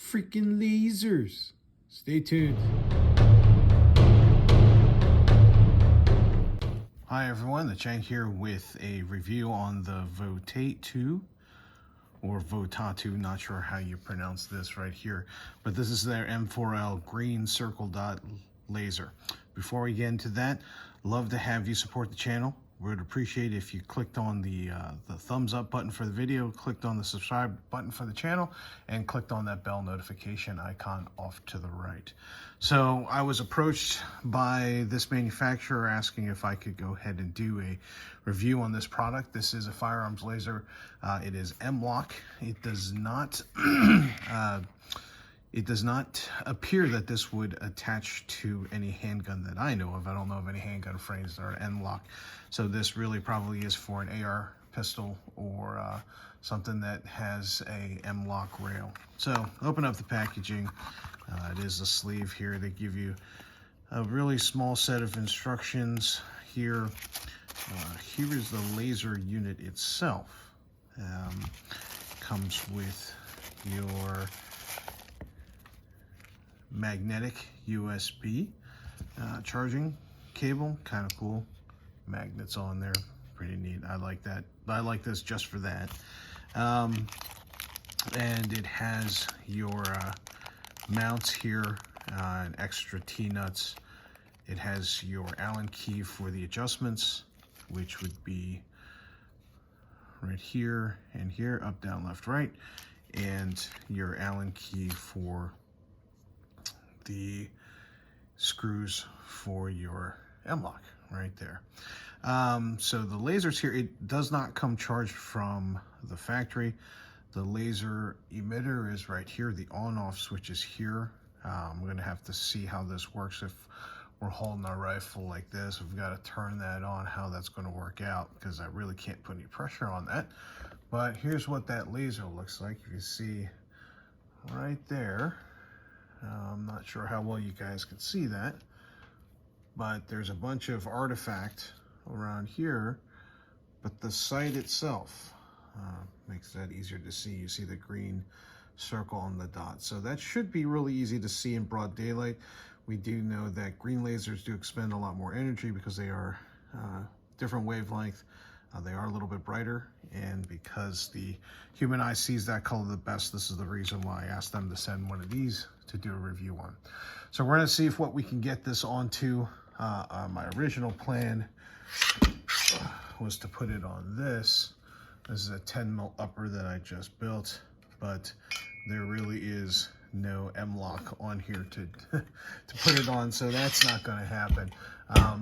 freaking lasers. Stay tuned. Hi everyone, the Chang here with a review on the Votatu or Votatu, not sure how you pronounce this right here, but this is their M4L green circle dot laser. Before we get into that, love to have you support the channel. Would appreciate if you clicked on the thumbs up button for the video, clicked on the subscribe button for the channel, and clicked on that bell notification icon off to the right. So I was approached by this manufacturer asking if I could go ahead and do a review on this product. This is a firearms laser. It is M-LOK. It does not it does not appear that this would attach to any handgun that I know of. I don't know of any handgun frames that are M-LOK. So this really probably is for an AR pistol or something that has a M-LOK rail. So open up the packaging. It is a sleeve here. They give you a really small set of instructions here. Here is the laser unit itself. Comes with your magnetic USB charging cable, kind of cool. Magnets on there, pretty neat. I like that. I like this just for that. And it has your mounts here, and extra T-nuts. It has your Allen key for the adjustments, which would be right here and here, up, down, left, right, and your Allen key for the screws for your M-LOK right there. So the lasers here, it does not come charged from the factory. The laser emitter is right here. The on-off switch is here. We're gonna have to see how this works if we're holding our rifle like this. We've got to turn that on, how that's going to work out, because I really can't put any pressure on that. But here's what that laser looks like. If you see right there, I'm not sure how well you guys can see that, but there's a bunch of artifact around here, but the sight itself makes that easier to see. You see the green circle on the dot. So that should be really easy to see in broad daylight. We do know that green lasers do expend a lot more energy because they are different wavelength. They are a little bit brighter, and because the human eye sees that color the best, this is the reason why I asked them to send one of these to do a review on. So we're gonna see if what we can get this onto. My original plan was to put it on this. This is a 10 mil upper that I just built, but there really is no M-LOK on here to put it on, so that's not going to happen.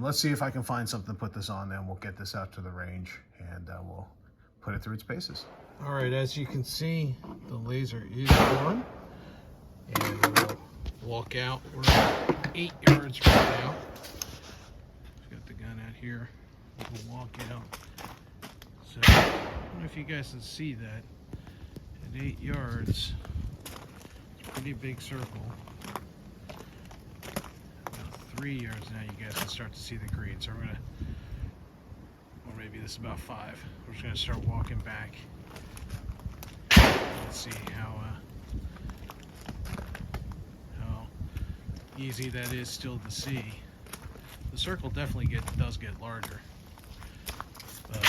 Let's see if I can find something to put this on, then we'll get this out to the range and we'll put it through its paces. All right, as you can see, the laser is on, and we'll walk out. We're at 8 yards right now. Got the gun out here. We'll walk out. So I don't know if you guys can see that at 8 yards. Pretty big circle. About 3 yards now, you guys can start to see the green. So we're gonna, or maybe this is about 5. We're just gonna start walking back. Let's see how easy that is still to see. The circle definitely does get larger. But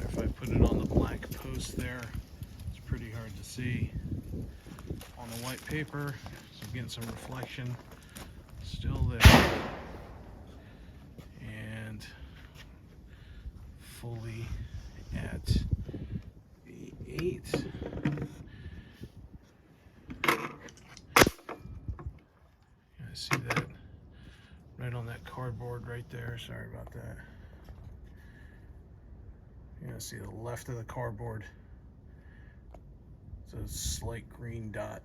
if I put it on the black post there, it's pretty hard to see. On the white paper, so I'm getting some reflection still there, and fully at the 8. I see that right on that cardboard right there. Sorry about that. You're gonna see the left of the cardboard. It's a slight green dot.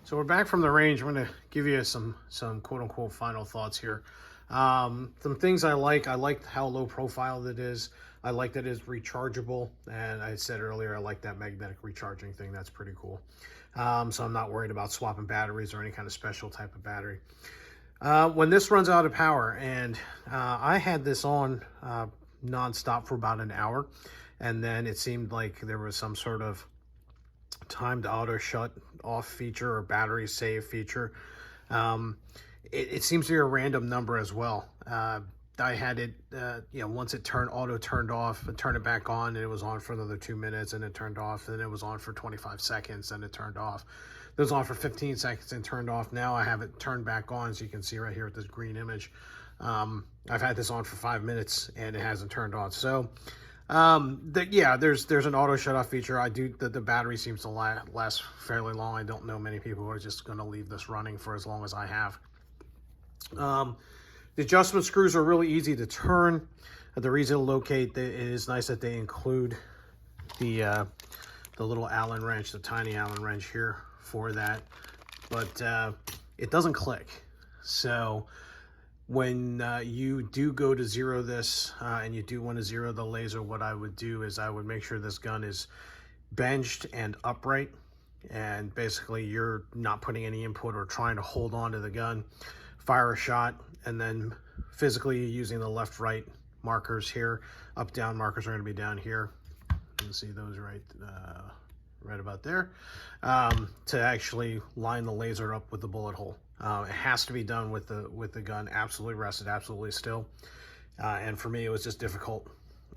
So we're back from the range. I'm going to give you some quote-unquote final thoughts here. Some things I like how low profile it is. I like that it's rechargeable. And I said earlier, I like that magnetic recharging thing. That's pretty cool. So I'm not worried about swapping batteries or any kind of special type of battery. When this runs out of power, and I had this on non-stop for about an hour, and then it seemed like there was some sort of timed auto shut off feature or battery save feature. It seems to be a random number as well. I had it, once it auto turned off, and turned it back on, and it was on for another 2 minutes, and it turned off, and it was on for 25 seconds, and it turned off. It was on for 15 seconds and turned off. Now I have it turned back on, as you can see right here with this green image. I've had this on for 5 minutes, and it hasn't turned on. So, there's an auto shut off feature. The battery seems to last fairly long. I don't know many people who are just going to leave this running for as long as I have. The adjustment screws are really easy to turn. They're easy to locate. It is nice that they include the little Allen wrench, the tiny Allen wrench here for that, but it doesn't click. So when you do go to zero this and you do want to zero the laser, what I would do is I would make sure this gun is benched and upright, and basically you're not putting any input or trying to hold on to the gun. Fire a shot, and then physically using the left right markers here. Up down markers are going to be down here. You can see those right about there, to actually line the laser up with the bullet hole. It has to be done with the gun absolutely rested, absolutely still. And for me, it was just difficult.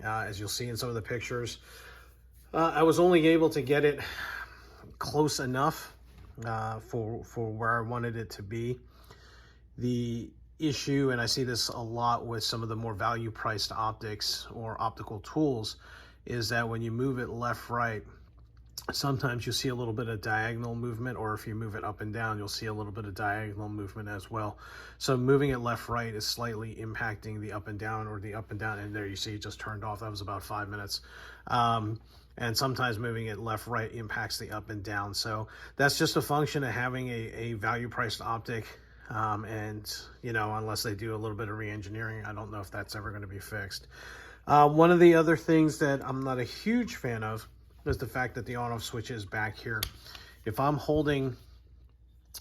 As you'll see in some of the pictures, I was only able to get it close enough for where I wanted it to be. The issue, and I see this a lot with some of the more value-priced optics or optical tools, is that when you move it left-right, sometimes you see a little bit of diagonal movement, or if you move it up and down, you'll see a little bit of diagonal movement as well. So moving it left-right is slightly impacting the up and down, or the up and down, and there you see it just turned off. That was about 5 minutes. And sometimes moving it left-right impacts the up and down. So that's just a function of having a value-priced optic. And unless they do a little bit of re-engineering, I don't know if that's ever going to be fixed. One of the other things that I'm not a huge fan of is the fact that the on-off switch is back here. If I'm holding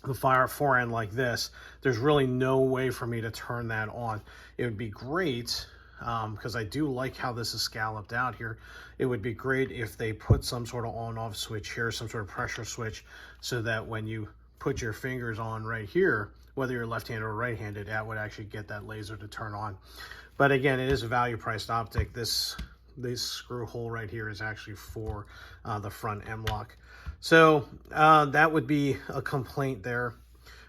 the forend like this, there's really no way for me to turn that on. It would be great, because I do like how this is scalloped out here. It would be great if they put some sort of on-off switch here, some sort of pressure switch, so that when you put your fingers on right here, whether you're left-handed or right-handed, that would actually get that laser to turn on. But again, it is a value-priced optic. This screw hole right here is actually for the front M-lock. So that would be a complaint there.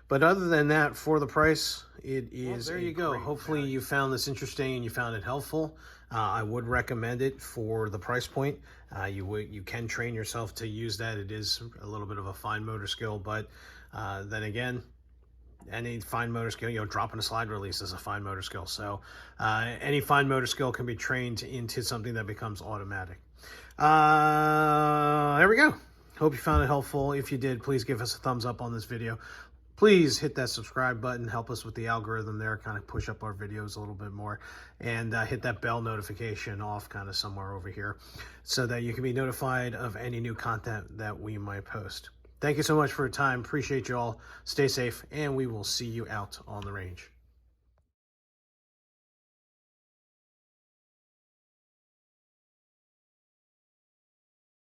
But other than that, for the price, it is. Well, there you go. Hopefully you found this interesting and you found it helpful. I would recommend it for the price point. You can train yourself to use that. It is a little bit of a fine motor skill, but then again, any fine motor skill, dropping a slide release is a fine motor skill. So any fine motor skill can be trained into something that becomes automatic. There we go. Hope you found it helpful. If you did, please give us a thumbs up on this video. Please hit that subscribe button, help us with the algorithm there, kind of push up our videos a little bit more, and hit that bell notification off kind of somewhere over here so that you can be notified of any new content that we might post. Thank you so much for your time. Appreciate you all. Stay safe, and we will see you out on the range.